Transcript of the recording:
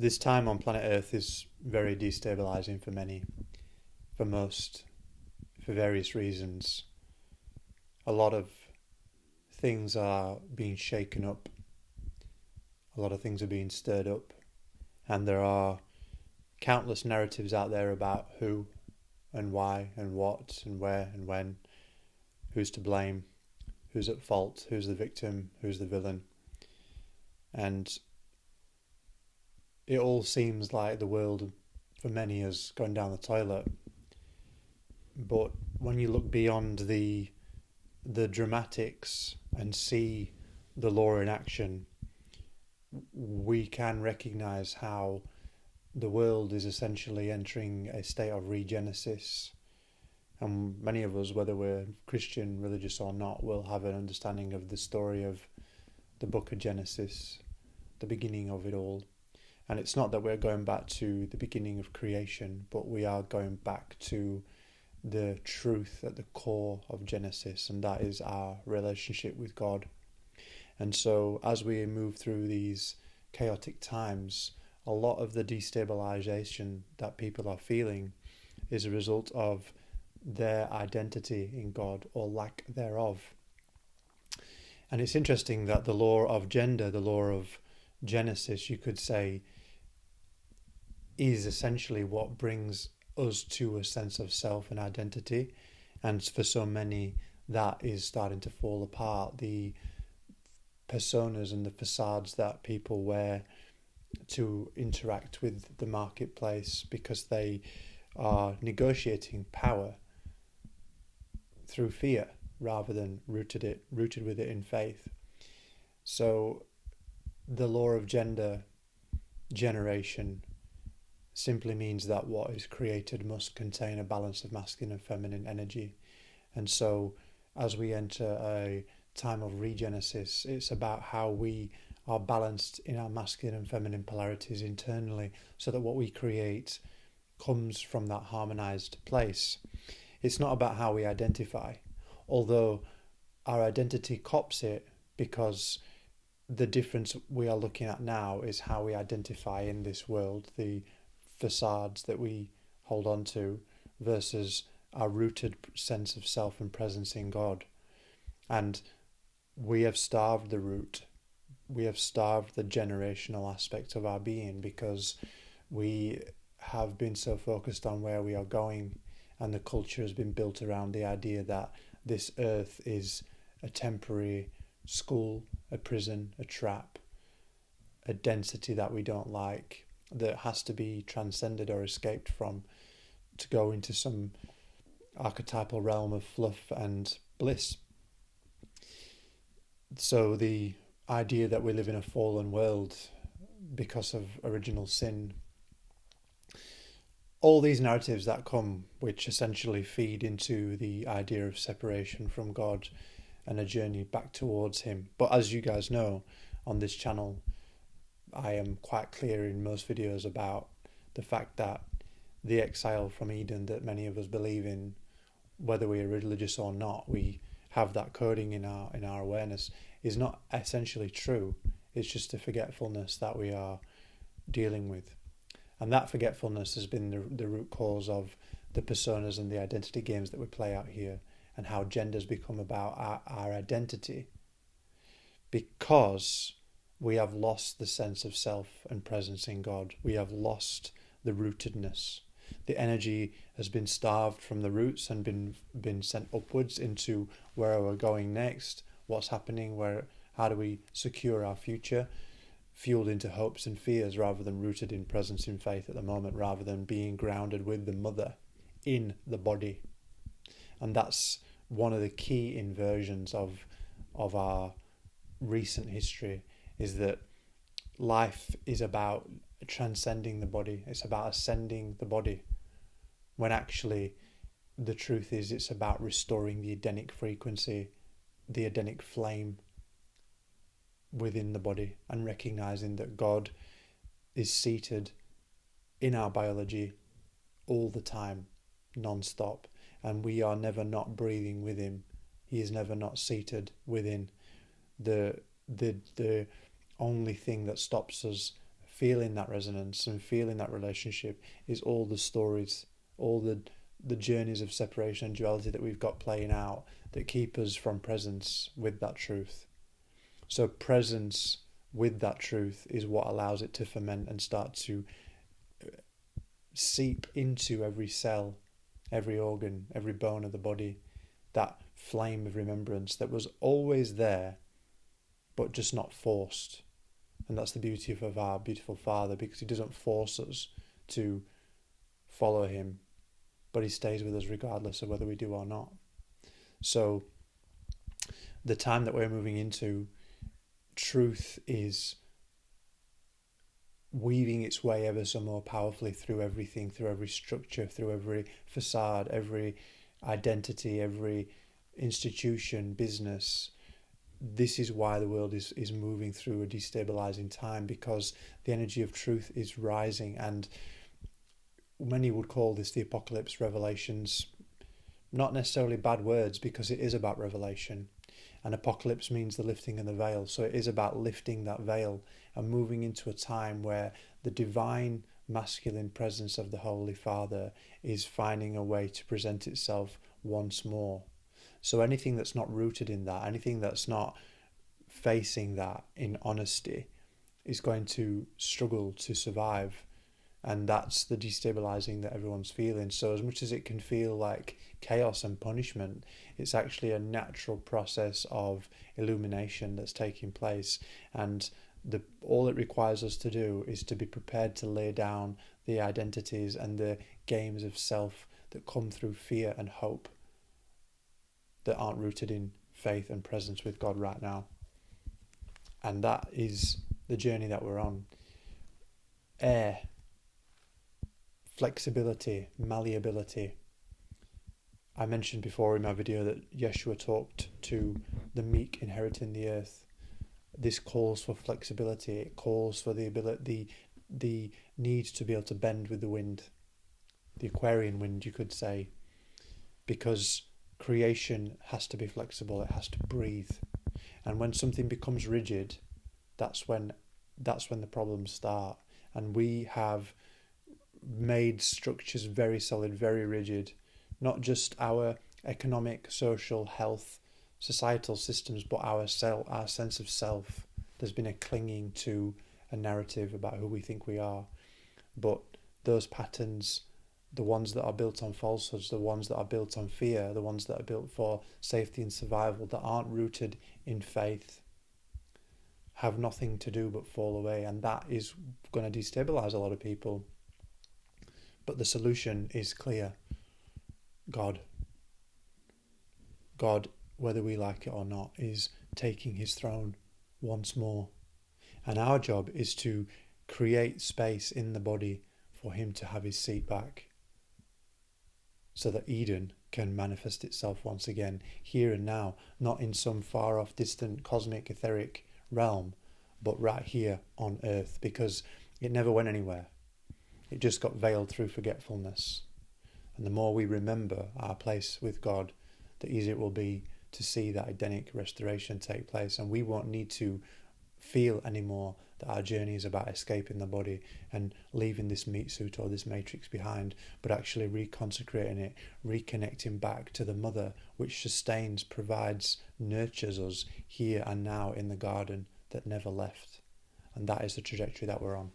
This time on planet Earth is very destabilizing for many, for most, for various reasons. A lot of things are being shaken up, a lot of things are being stirred up, and there are countless narratives out there about who and why and what and where and when, who's to blame, who's at fault, who's the victim, who's the villain. And it all seems like the world for many has gone down the toilet. But when you look beyond the dramatics and see the law in action, we can recognize how the world is essentially entering a state of regenesis. And many of us, whether we're Christian, religious or not, will have an understanding of the story of the book of Genesis, the beginning of it all. And it's not that we're going back to the beginning of creation, but we are going back to the truth at the core of Genesis, and that is our relationship with God. And so as we move through these chaotic times, a lot of the destabilisation that people are feeling is a result of their identity in God or lack thereof. And it's interesting that the law of gender, the law of Genesis, you could say, is essentially what brings us to a sense of self and identity. And for so many, that is starting to fall apart. The personas and the facades that people wear to interact with the marketplace because they are negotiating power through fear rather than rooted with it in faith. So the law of gender generation simply means that what is created must contain a balance of masculine and feminine energy. And so as we enter a time of regenesis, it's about how we are balanced in our masculine and feminine polarities internally so that what we create comes from that harmonized place. It's not about how we identify, although our identity cops it, because the difference we are looking at now is how we identify in this world, the facades that we hold on to versus our rooted sense of self and presence in God. And we have starved the root. We have starved the generational aspect of our being because we have been so focused on where we are going, and the culture has been built around the idea that this earth is a temporary school, a prison, a trap, a density that we don't like, that has to be transcended or escaped from to go into some archetypal realm of fluff and bliss. So the idea that we live in a fallen world because of original sin, all these narratives that come, which essentially feed into the idea of separation from God and a journey back towards Him. But as you guys know, on this channel, I am quite clear in most videos about the fact that the exile from Eden that many of us believe in, whether we are religious or not, we have that coding in our awareness, is not essentially true. It's just a forgetfulness that we are dealing with. And that forgetfulness has been the root cause of the personas and the identity games that we play out here, and how gender's become about our identity, because we have lost the sense of self and presence in God. We have lost the rootedness. The energy has been starved from the roots and been sent upwards into where we're going next, what's happening, how do we secure our future, fueled into hopes and fears rather than rooted in presence in faith at the moment, rather than being grounded with the mother in the body. And that's one of the key inversions of our recent history, is that life is about transcending the body. It's about ascending the body, when actually the truth is it's about restoring the Edenic frequency, the Edenic flame within the body, and recognizing that God is seated in our biology all the time, non-stop, and we are never not breathing with Him. He is never not seated within. The only thing that stops us feeling that resonance and feeling that relationship is all the stories, all the journeys of separation and duality that we've got playing out that keep us from presence with that truth. So presence with that truth is what allows it to ferment and start to seep into every cell, every organ, every bone of the body, that flame of remembrance that was always there, but just not forced. And that's the beauty of our beautiful Father, because he doesn't force us to follow him, but he stays with us regardless of whether we do or not. So the time that we're moving into, truth is weaving its way ever so more powerfully through everything, through every structure, through every facade, every identity, every institution, business. This is why the world is moving through a destabilizing time, because the energy of truth is rising, and many would call this the apocalypse, revelations. Not necessarily bad words, because it is about revelation. And apocalypse means the lifting of the veil. So it is about lifting that veil and moving into a time where the divine masculine presence of the Holy Father is finding a way to present itself once more. So anything that's not rooted in that, anything that's not facing that in honesty, is going to struggle to survive. And that's the destabilizing that everyone's feeling. So as much as it can feel like chaos and punishment, it's actually a natural process of illumination that's taking place. And all it requires us to do is to be prepared to lay down the identities and the games of self that come through fear and hope, that aren't rooted in faith and presence with God right now. And that is the journey that we're on. Air, flexibility, malleability. I mentioned before in my video that Yeshua talked to the meek inheriting the earth. This calls for flexibility. It calls for the ability, the need to be able to bend with the wind, the Aquarian wind, you could say, because creation has to be flexible. It has to breathe, and when something becomes rigid, that's when the problems start. And we have made structures very solid, very rigid, not just our economic, social, health, societal systems, but our sense of self. There's been a clinging to a narrative about who we think we are, but those patterns, the ones that are built on falsehoods, the ones that are built on fear, the ones that are built for safety and survival, that aren't rooted in faith, have nothing to do but fall away. And that is going to destabilize a lot of people. But the solution is clear. God, whether we like it or not, is taking his throne once more. And our job is to create space in the body for him to have his seat back, so that Eden can manifest itself once again, here and now, not in some far off, distant, cosmic, etheric realm, but right here on earth, because it never went anywhere. It just got veiled through forgetfulness. And the more we remember our place with God, the easier it will be to see that Edenic restoration take place. And we won't need to feel anymore that our journey is about escaping the body and leaving this meat suit or this matrix behind, but actually reconsecrating it, reconnecting back to the mother which sustains, provides, nurtures us here and now in the garden that never left. And that is the trajectory that we're on.